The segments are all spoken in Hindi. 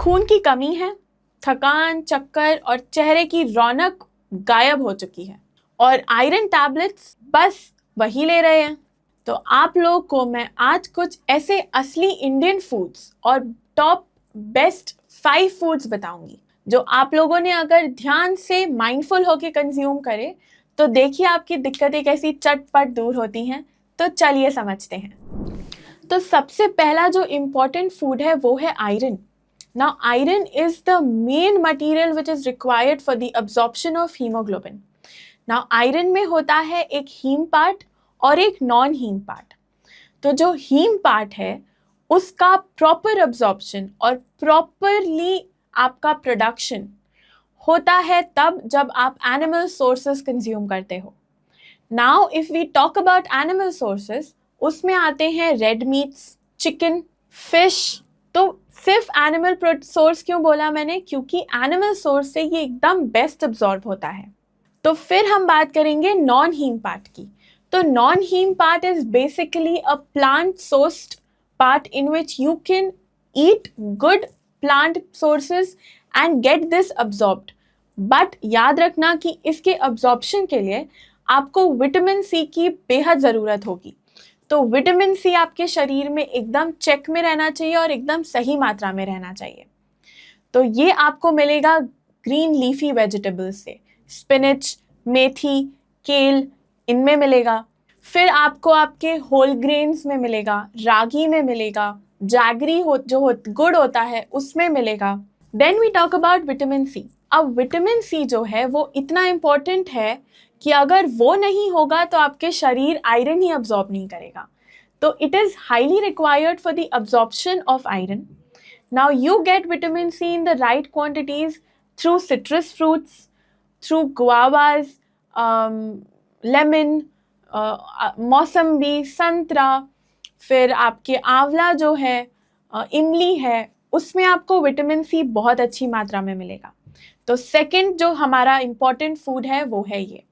खून की कमी है, थकान, चक्कर और चेहरे की रौनक गायब हो चुकी है और आयरन टैबलेट्स बस वही ले रहे हैं। तो आप लोगों को मैं आज कुछ ऐसे असली इंडियन फूड्स और टॉप बेस्ट 5 फूड्स बताऊंगी जो आप लोगों ने अगर ध्यान से माइंडफुल होके कंज्यूम करे तो देखिए आपकी दिक्कतें कैसी चटपट दूर होती हैं। तो चलिए समझते हैं। तो सबसे पहला जो इम्पोर्टेंट फूड है वो है iron. Now, iron is the main material which is required for the absorption of hemoglobin. Now, iron में होता है एक हीम पार्ट और एक नॉन हीम पार्ट। तो जो हीम पार्ट है उसका प्रॉपर अब्जॉर्प्शन और प्रॉपरली आपका प्रोडक्शन होता है तब जब आप एनिमल सोर्सेस कंज्यूम करते हो। Now if we talk about animal sources, उसमें आते हैं रेड मीट्स, चिकन, फिश। तो सिर्फ एनिमल सोर्स क्यों बोला मैंने? क्योंकि एनिमल सोर्स से ये एकदम बेस्ट अब्जॉर्ब होता है। तो फिर हम बात करेंगे नॉन हीम पार्ट की। तो non heme part is basically a plant sourced part in which you can eat good plant sources and get this absorbed. But याद रखना कि इसके अब्जॉर्प्शन के लिए आपको विटामिन सी की बेहद ज़रूरत होगी। तो विटामिन सी आपके शरीर में एकदम चेक में रहना चाहिए और एकदम सही मात्रा में रहना चाहिए। तो ये आपको मिलेगा ग्रीन लीफी वेजिटेबल्स से, स्पिनच, मेथी, केल, इनमें मिलेगा। फिर आपको आपके होल ग्रेन्स में मिलेगा, रागी में मिलेगा, जैगरी गुड़ होता है उसमें मिलेगा। Then we talk about vitamin C. अब विटामिन सी जो है वो इतना इम्पोर्टेंट है कि अगर वो नहीं होगा तो आपके शरीर आयरन ही अब्जॉर्ब नहीं करेगा। तो it is highly required for the absorption of iron. Now you get vitamin C in the right quantities through citrus fruits, through guavas, lemon, mosambi, संतरा, फिर आपके आंवला जो है, इमली है, उसमें आपको विटामिन सी बहुत अच्छी मात्रा में मिलेगा। तो सेकंड जो हमारा इम्पोर्टेंट फूड है वो है ये।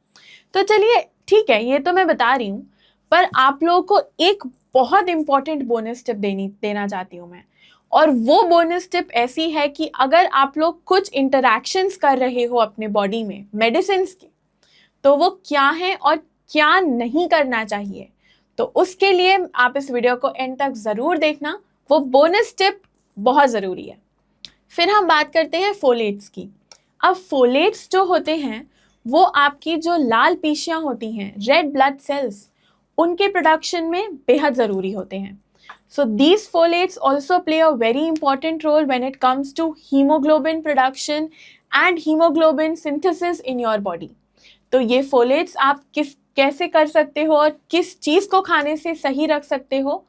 तो चलिए ठीक है, ये तो मैं बता रही हूँ, पर आप लोगों को एक बहुत इम्पॉर्टेंट बोनस टिप देना चाहती हूँ मैं। और वो बोनस टिप ऐसी है कि अगर आप लोग कुछ इंटरैक्शंस कर रहे हो अपने बॉडी में मेडिसिन की, तो वो क्या है और क्या नहीं करना चाहिए। तो उसके लिए आप इस वीडियो को एंड तक ज़रूर देखना, वो बोनस टिप बहुत ज़रूरी है। फिर हम बात करते हैं फोलेट्स की। अब फोलेट्स जो होते हैं वो आपकी जो लाल पेशियां होती हैं, रेड ब्लड सेल्स, उनके प्रोडक्शन में बेहद ज़रूरी होते हैं। So these folates also play a very important role when it comes to hemoglobin production and hemoglobin synthesis in your body. तो ये फोलेट्स आप कैसे कर सकते हो और किस चीज़ को खाने से सही रख सकते हो,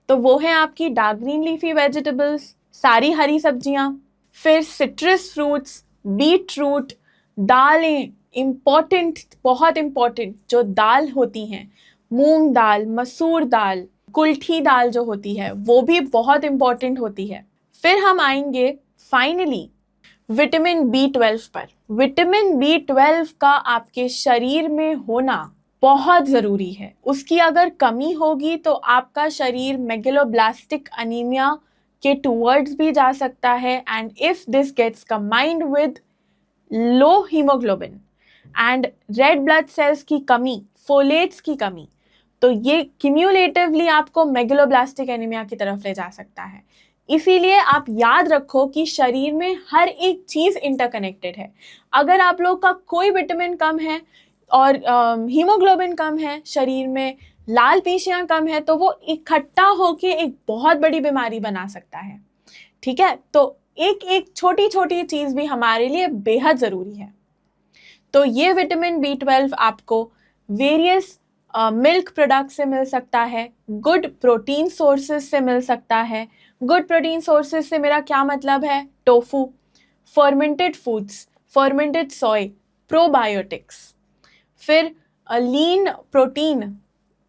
तो वो है आपकी डार्क ग्रीन लीफी वेजिटेबल्स, सारी हरी सब्जियां, फिर सिट्रस फ्रूट्स, बीट रूट, दालें, इम्पॉर्टेंट, बहुत इम्पॉर्टेंट जो दाल होती हैं, मूंग दाल, मसूर दाल, कुल्थी दाल जो होती है वो भी बहुत इम्पॉर्टेंट होती है। फिर हम आएंगे फाइनली विटामिन B12 पर। विटामिन B12 का आपके शरीर में होना बहुत ज़रूरी है। उसकी अगर कमी होगी तो आपका शरीर मेगलोब्लास्टिक अनीमिया के टूवर्ड्स भी जा सकता है। And if this gets combined with low hemoglobin and red blood cells की कमी, फोलेट्स की कमी, तो ये क्यूम्युलेटिवली आपको मेगलोब्लास्टिक एनीमिया की तरफ ले जा सकता है। इसीलिए आप याद रखो कि शरीर में हर एक चीज़ इंटरकनेक्टेड है। अगर आप लोग का कोई विटामिन कम है और हीमोग्लोबिन कम है, शरीर में लाल पेशियां कम है, तो वो इकट्ठा होके एक बहुत बड़ी बीमारी बना सकता है। ठीक है, तो एक एक छोटी छोटी चीज़ भी हमारे लिए बेहद ज़रूरी है। तो ये विटामिन B12 आपको वेरियस मिल्क प्रोडक्ट से मिल सकता है, गुड प्रोटीन सोर्सेज से मिल सकता है। गुड प्रोटीन सोर्सेज से मेरा क्या मतलब है? टोफू, फर्मेंटेड फूड्स, फर्मेंटेड सोय, प्रोबायोटिक्स, फिर lean protein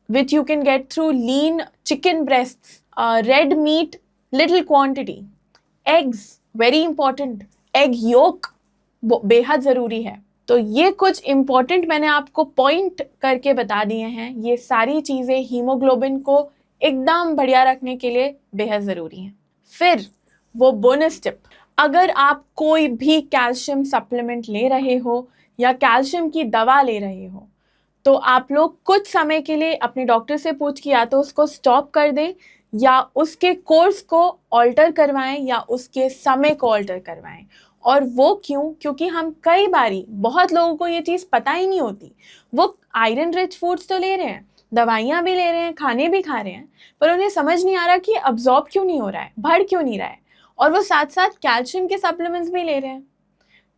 which you can get through lean chicken breasts, red meat little quantity, eggs very important, egg yolk बेहद ज़रूरी है। तो ये कुछ इम्पॉर्टेंट मैंने आपको पॉइंट करके बता दिए हैं। ये सारी चीज़ें हीमोग्लोबिन को एकदम बढ़िया रखने के लिए बेहद ज़रूरी हैं। फिर वो बोनस टिप, अगर आप कोई भी कैल्शियम सप्लीमेंट ले रहे हो या कैल्शियम की दवा ले रहे हो तो आप लोग कुछ समय के लिए अपने डॉक्टर से पूछ के या तो उसको स्टॉप कर दें या उसके कोर्स को ऑल्टर करवाएं या उसके समय को ऑल्टर करवाएं। और वो क्यों? क्योंकि हम कई बारी, बहुत लोगों को ये चीज़ पता ही नहीं होती, वो आयरन रिच फूड्स तो ले रहे हैं, दवाइयाँ भी ले रहे हैं, खाने भी खा रहे हैं, पर उन्हें समझ नहीं आ रहा कि अब्जॉर्ब क्यों नहीं हो रहा है, बढ़ क्यों नहीं रहा है, और वो साथ साथ कैल्शियम के सप्लीमेंट्स भी ले रहे हैं।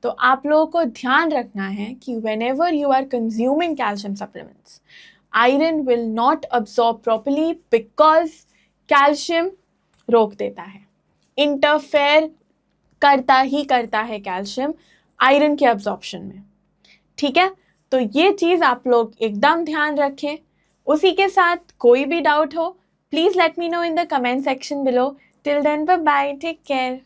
तो आप लोगों को ध्यान रखना है कि whenever you are consuming calcium supplements, iron will not absorb properly because calcium रोक देता है, इंटरफेयर करता है कैल्शियम आयरन के अब्जॉर्प्शन में। ठीक है, तो ये चीज़ आप लोग एकदम ध्यान रखें। उसी के साथ कोई भी डाउट हो, please let me know in the comment section below. Till then bye bye, take care.